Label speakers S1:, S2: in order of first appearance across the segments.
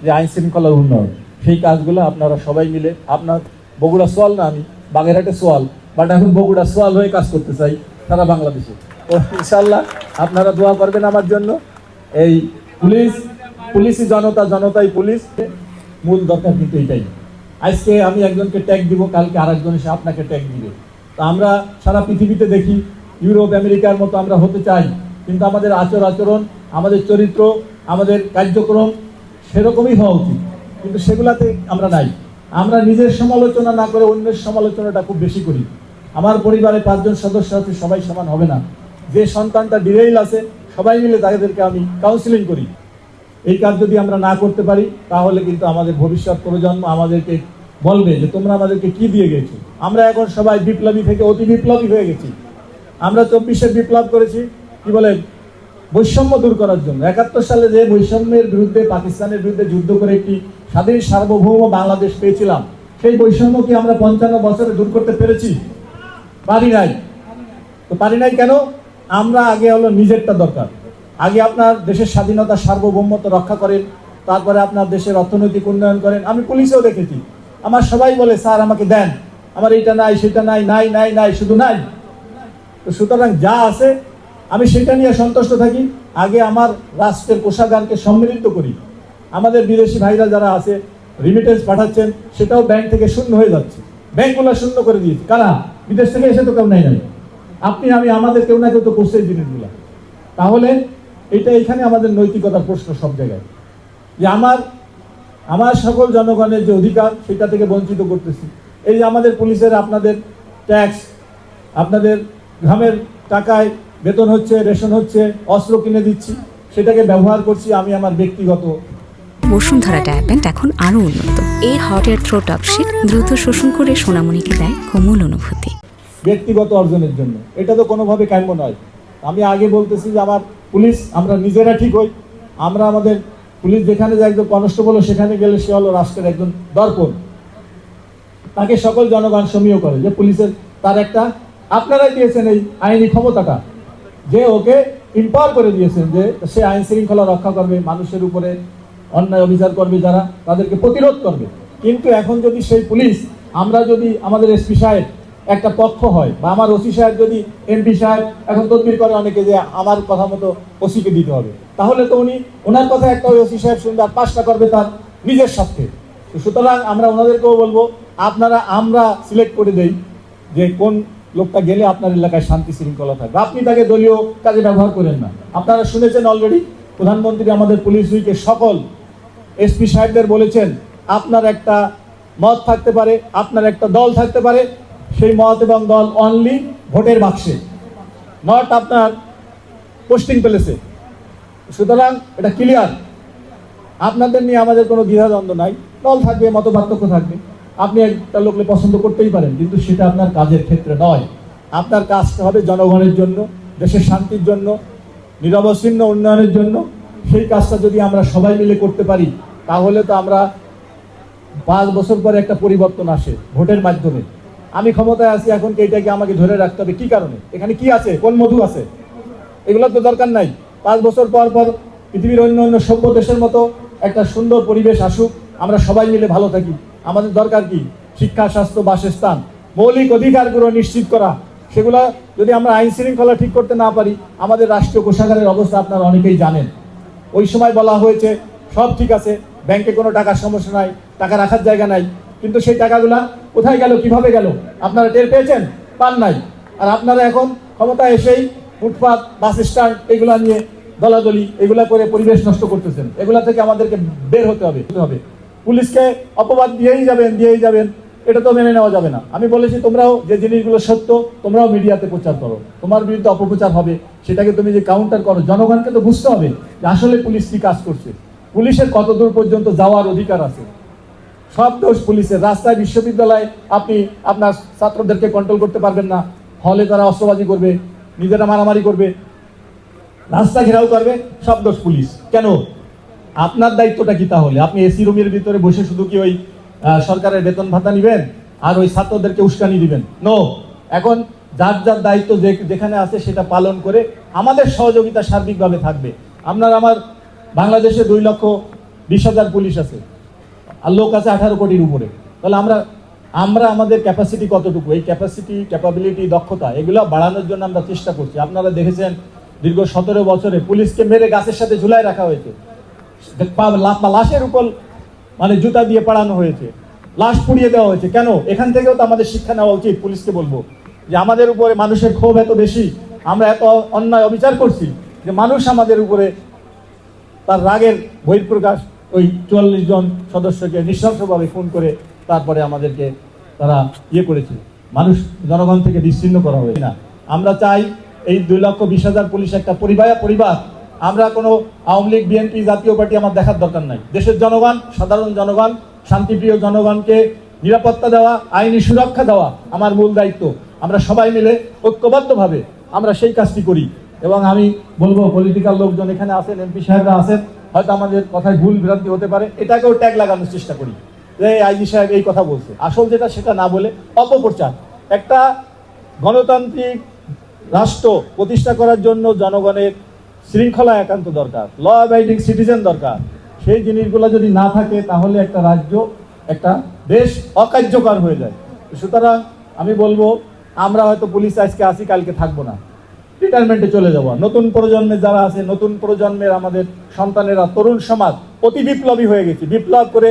S1: যে আইন শৃঙ্খলার উন্নয়ন, সেই কাজগুলো আপনারা সবাই মিলে, আপনার বগুড়া সোয়াল না, আমি বাগেরহাটে সোয়াল, বাট এখন বগুড়া সোয়াল হয়ে কাজ করতে চাই সারা বাংলাদেশে। তো ইনশাল্লাহ আপনারা দোয়া করবেন আমার জন্য। এই পুলিশই জনতা, জনতাই পুলিশ, মূল দরকার কিন্তু এটাই। আজকে আমি একজনকে ট্যাগ দিব, কালকে আরেকজন এসে আপনাকে ট্যাগ দিবে। তো আমরা সারা পৃথিবীতে দেখি ইউরোপ আমেরিকার মতো আমরা হতে চাই, কিন্তু আমাদের আচরণ, আমাদের চরিত্র, আমাদের কার্যক্রম সেরকমই হওয়া উচিত, কিন্তু সেগুলাতে আমরা নাই। আমরা নিজের সমালোচনা না করে অন্যের সমালোচনাটা খুব বেশি করি। আমার পরিবারে 5 জন সদস্য আছে, সবাই সমান হবে না। যে সন্তানটা ডিরেইল আছে সবাই মিলে তাদেরকে আমি কাউন্সিলিং করি। এই কাজ যদি আমরা না করতে পারি তাহলে কিন্তু আমাদের ভবিষ্যৎ প্রজন্ম আমাদেরকে বলবে যে তোমরা আমাদেরকে কি দিয়ে গেছো। আমরা এখন সবাই বিপ্লবী থেকে অতি বিপ্লবী হয়ে গেছি। আমরা 24-এর বিপ্লব করেছি কি বলে বৈষম্য দূর করার জন্য। 71 সালে যে বৈষম্যের বিরুদ্ধে, পাকিস্তানের বিরুদ্ধে যুদ্ধ করে একটি স্বাধীন সার্বভৌম বাংলাদেশ পেয়েছিলাম, সেই বৈষম্য কি আমরা 55 বছরে দূর করতে পেরেছি? পারি নাই। তো পারি নাই কেন? আমরা আগে হলো নিজেরটা দরকার। আগে আপনার দেশের স্বাধীনতা, সার্বভৌমত্ব রক্ষা করেন, তারপরে আপনার দেশের অর্থনৈতিক উন্নয়ন করেন। আমি পুলিশেও দেখেছি, আমার সবাই বলে স্যার আমাকে দেন, আমার এইটা নাই, সেটা নাই, নাই নাই নাই শুধু নাই। তো সুতরাং যা আছে আমি সেটা নিয়ে সন্তুষ্ট থাকি। আগে আমার রাষ্ট্রের কোষাগারকে সম্মিলিত করি। আমাদের বিদেশি ভাইরা যারা আছে রিমিটেন্স পাঠাচ্ছেন, সেটাও ব্যাংক থেকে শূন্য হয়ে যাচ্ছে। ব্যাংকগুলো শূন্য করে দিয়েছে। কারা? বিদেশ থেকে এসে তো কেউ নাই। আপনি আমি, আমাদের কেউ না কেউ তো করছে এই জিনিসগুলো। তাহলে এটা এখানে আমাদের নৈতিকতার প্রশ্ন সব জায়গায়, যে আমার সকল জনগণের যে অধিকার সেটা থেকে বঞ্চিত করতেছি। এই যে আমাদের পুলিশের আপনাদের ট্যাক্স, আপনাদের ঘামের টাকায় বেতন হচ্ছে, রেশন হচ্ছে, অস্ত্র কিনে দিচ্ছি, সেটাকে ব্যবহার করছি আমি আমার ব্যক্তিগত।
S2: বসুন্ধরা ডায়াপেন্ট এখন আরো উন্নত। এই হট এয়ার থ্রো টপশিট দ্রুত শোষণ করে সোনামণিকে দেয় কোমল অনুভূতি।
S1: ব্যক্তিগত অর্জনের জন্য এটা তো কোনোভাবে কাম্য নয়। আমি আগে বলতেছি যে আমার পুলিশ, আমরা নিজেরা ঠিক হই। আমরা আমাদের পুলিশ যেখানে যে একজন কনস্টেবল, সেখানে গেলে সে হলো রাষ্ট্রের একজন দর্পণ। তাকে সকল জনগণ সমীহ করে যে পুলিশের তার একটা, আপনারাই দিয়েছেন এই আইনি ক্ষমতাটা, যে ওকে ইম্পাওয়ার করে দিয়েছেন যে সে আইন শৃঙ্খলা রক্ষা করবে, মানুষের উপরে অন্যায় অবিচার করবে যারা, তাদেরকে প্রতিরোধ করবে। কিন্তু এখন যদি সেই পুলিশ, আমরা যদি আমাদের এসপি সাহেব একটা পক্ষ হয়, বা আমার ওসি সাহেব যদি এমপি সাহেব এখন তদবির করে অনেকে যে আমার কথা মতো ওসিকে দিতে হবে, তাহলে তো উনি ওনার কথা একটা ওই ওসি সাহেব শুনবে আর 5টা করবে তার নিজের স্বার্থে। সুতরাং আমরা ওনাদেরকেও বলবো, আমরা সিলেক্ট করে দেই যে কোন লোকটা গেলে আপনার এলাকায় শান্তি শৃঙ্খলা থাকবে। আপনি তাকে দলীয় কাজে ব্যবহার করেন না। আপনারা শুনেছেন অলরেডি প্রধানমন্ত্রী আমাদের পুলিশ উইকে সকল এসপি সাহেবদের বলেছেন, আপনার একটা মত থাকতে পারে, আপনার একটা দল থাকতে পারে, সেই মত এবং দল অনলি ভোটের বাক্সে, নট আপনার পোস্টিং প্লেসে। সুতরাং এটা ক্লিয়ার। আপনাদের নিয়ে আমাদের কোনো দ্বিধাদ্বন্দ্ব নাই। দল থাকবে, মত পার্থক্য থাকবে, আপনি একটা লোককে পছন্দ করতেই পারেন, কিন্তু সেটা আপনার কাজের ক্ষেত্রে নয়। আপনার কাজটা হবে জনগণের জন্য, দেশের শান্তির জন্য, নিরবচ্ছিন্ন উন্নয়নের জন্য। সেই কাজটা যদি আমরা সবাই মিলে করতে পারি, তাহলে তো আমরা 5 বছর পরে একটা পরিবর্তন আসে ভোটের মাধ্যমে। আমি ক্ষমতায় আছি, এখন এইটাকে আমাকে ধরে রাখতে হবে কি কারণে, এখানে কি আছে, কোন মধু আছে, এগুলো তো দরকার নাই। 5 বছর পর পৃথিবীর অন্য সভ্য দেশের মতো একটা সুন্দর পরিবেশ আসুক, আমরা সবাই মিলে ভালো থাকি। আমাদের দরকার কি? শিক্ষা, স্বাস্থ্য, বাসস্থান, মৌলিক অধিকারগুলো নিশ্চিত করা। সেগুলা যদি আমরা আইন শৃঙ্খলা ঠিক করতে না পারি, আমাদের রাষ্ট্রীয় কোষাগারের অবস্থা আপনারা অনেকেই জানেন। ওই সময় বলা হয়েছে সব ঠিক আছে, ব্যাংকে কোনো টাকার সমস্যা নাই, টাকা রাখার জায়গা নাই, কিন্তু সেই টাকাগুলা কোথায় গেল, কিভাবে গেল আপনারা টের পেয়েছেন? পান নাই। আর আপনারা এখন ক্ষমতায় এসেই ফুটপাত, বাস স্ট্যান্ড এগুলা নিয়ে দলাদলি এগুলা করে পরিবেশ নষ্ট করতেছেন। এগুলা থেকে আমাদেরকে বের হতে হবে। পুলিশকে অপবাদ দিয়েই যাবেন, এটা তো মেনে নেওয়া যাবে না। আমি বলেছি তোমরাও যে জিনিসগুলো সত্য, তোমরাও মিডিয়াতে প্রচার করো। তোমার বিরুদ্ধে অপপ্রচার হবে, সেটাকে তুমি যে কাউন্টার করো। জনগণকে তো বুঝতে হবে যে আসলে পুলিশ কি কাজ করছে, পুলিশের কত দূর পর্যন্ত যাওয়ার অধিকার আছে। সব দোষ পুলিশের। রাস্তায়, বিশ্ববিদ্যালয়ে আপনি আপনার ছাত্রদেরকে কন্ট্রোল করতে পারবেন না, হলে তারা অস্ত্রবাজি করবে, নিজেরা মারামারি করবে, রাস্তা ঘেরাও করবে, সব দোষ পুলিশ। কেন? আপনার দায়িত্বটা কি তাহলে? আপনি এসি রুমের ভিতরে বসে শুধু কি ওই সরকারের বেতন ভাতা নিবেন আর ওই ছাত্রদেরকে উস্কানি দিবেন? নো। এখন যার যার দায়িত্ব যেখানে আছে সেটা পালন করে আমাদের সহযোগিতা সার্বিকভাবে থাকবে। আমার বাংলাদেশে 2 লক্ষ 20,000 পুলিশ আছে, আর লোক আছে 18 কোটির উপরে। তাহলে আমরা আমাদের ক্যাপাসিটি কতটুকু, এই ক্যাপাসিটি, ক্যাপাবিলিটি, দক্ষতা এগুলো বাড়ানোর জন্য আমরা চেষ্টা করছি। আপনারা দেখেছেন দীর্ঘ 17 বছরে পুলিশকে মেরে গাছের সাথে ঝুলায় রাখা হয়েছে, লাশের উপর মানে জুতা দিয়ে পাড়ানো হয়েছে, লাশ পুড়িয়ে দেওয়া হয়েছে। কেন? এখান থেকেও তো আমাদের শিক্ষা নেওয়া উচিত। পুলিশকে বলবো যে আমাদের উপরে মানুষের ক্ষোভ এত বেশি, আমরা এত অন্যায় অবিচার করছি যে মানুষ আমাদের উপরে তার রাগের বহিঃপ্রকাশ ওই 44 জন সদস্যকে নৃশংসভাবে খুন করে তারপরে আমাদেরকে তারা করেছে, মানুষ জনগণ থেকে বিচ্ছিন্ন করা হয়েছে না। আমরা চাই এই 2,20,000 পুলিশ একটা পরিবার। আমরা কোনো আওয়ামী লীগ, বিএনপি, জাতীয় পার্টি আমার দেখার দরকার নাই। দেশের জনগণ, সাধারণ জনগণ, শান্তিপ্রিয় জনগণকে নিরাপত্তা দেওয়া, আইনি সুরক্ষা দেওয়া আমার মূল দায়িত্ব। আমরা সবাই মিলে ঐক্যবদ্ধভাবে আমরা সেই কাজটি করি। এবং আমি বলবো, পলিটিক্যাল লোকজন এখানে আছেন, এমপি সাহেবরা আছেন, হয়তো আমাদের কথায় ভুল ভ্রান্তি হতে পারে, এটাকেও ট্যাগ লাগানোর চেষ্টা করি যে আইজি সাহেব এই কথা বলছে, আসল যেটা সেটা না বলে অপপ্রচার। একটা গণতান্ত্রিক রাষ্ট্র প্রতিষ্ঠা করার জন্য জনগণের শৃঙ্খলা একান্ত দরকার, ল অ্যাবাইডিং সিটিজেন দরকার। সেই জিনিসগুলো যদি না থাকে তাহলে একটা রাজ্য, একটা দেশ অকার্যকর হয়ে যায়। সুতরাং আমি বলবো, আমরা হয়তো পুলিশ আজকে আসি, কালকে থাকবো না, রিটায়ারমেন্টে চলে যাবো। নতুন প্রজন্মের যারা আছে, নতুন প্রজন্মের আমাদের সন্তানেরা, তরুণ সমাজ অতি বিপ্লবী হয়ে গেছে, বিপ্লব করে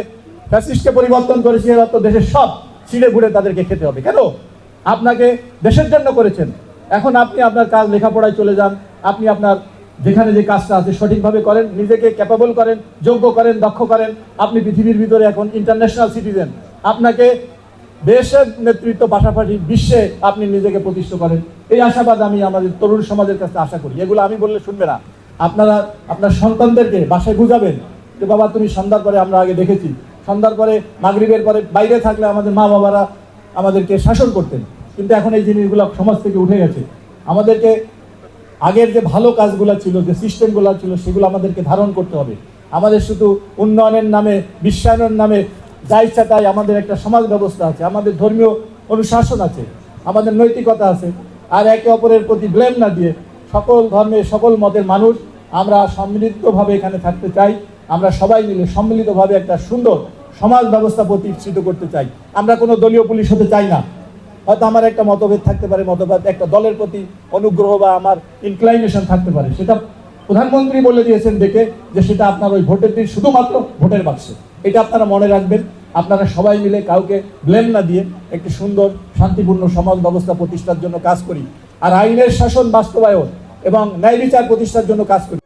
S1: ফ্যাসিস্টকে পরিবর্তন করেছে। এরা তো দেশের সব ছিঁড়ে ঘুরে তাদেরকে খেতে হবে। কেন? আপনাকে দেশের জন্য করেছেন, এখন আপনি আপনার কাজ, লেখাপড়ায় চলে যান, আপনি আপনার যেখানে যে কাজটা আছে সঠিকভাবে করেন, নিজেকে ক্যাপাবল করেন, যোগ্য করেন, দক্ষ করেন। আপনি পৃথিবীর ভিতরে এখন ইন্টারন্যাশনাল সিটিজেন, আপনাকে দেশের নেতৃত্ব পাশাপাশি বিশ্বে আপনি নিজেকে প্রতিষ্ঠা করেন। এই আশাবাদ আমি আমাদের তরুণ সমাজের কাছে আশা করি। এগুলো আমি বললে শুনবে না। আপনারা আপনার সন্তানদেরকে বাসায় বুঝাবেন যে বাবা, তুমি সন্ধ্যার পরে, আমরা আগে দেখেছি সন্ধ্যার পরে, মাগরিবের পরে বাইরে থাকলে আমাদের মা বাবারা আমাদেরকে শাসন করতেন, কিন্তু এখন এই জিনিসগুলো সমাজ থেকে উঠে গেছে। আমাদেরকে আগের যে ভালো কাজগুলো ছিল, যে সিস্টেমগুলো ছিল, সেগুলো আমাদেরকে ধারণ করতে হবে। আমাদের শুধু উন্নয়নের নামে, বিশ্বায়নের নামে যা ইচ্ছা তাই, আমাদের একটা সমাজ ব্যবস্থা আছে, আমাদের ধর্মীয় অনুশাসন আছে, আমাদের নৈতিকতা আছে। আর একে অপরের প্রতি ব্লেম না দিয়ে সকল ধর্মের, সকল মতের মানুষ আমরা সম্মিলিতভাবে এখানে থাকতে চাই। আমরা সবাই মিলে সম্মিলিতভাবে একটা সুন্দর সমাজ ব্যবস্থা প্রতিষ্ঠিত করতে চাই। আমরা কোনো দলীয় পুলিশ হতে চাই না। হয়তো আমার একটা মতভেদ থাকতে পারে, মতভেদ একটা দলের প্রতি অনুগ্রহ বা আমার ইনক্লাইনেশন থাকতে পারে, সেটা প্রধানমন্ত্রী বলে দিয়েছেন দেখে যে সেটা আপনার ওই ভোটের দিন শুধুমাত্র ভোটের বাক্সে। এটা আপনারা মনে রাখবেন। আপনারা সবাই মিলে কাউকে ব্লেম না দিয়ে একটি সুন্দর শান্তিপূর্ণ সমাজ ব্যবস্থা প্রতিষ্ঠার জন্য কাজ করি, আর আইনের শাসন বাস্তবায়ন এবং ন্যায় বিচার প্রতিষ্ঠার জন্য কাজ করি।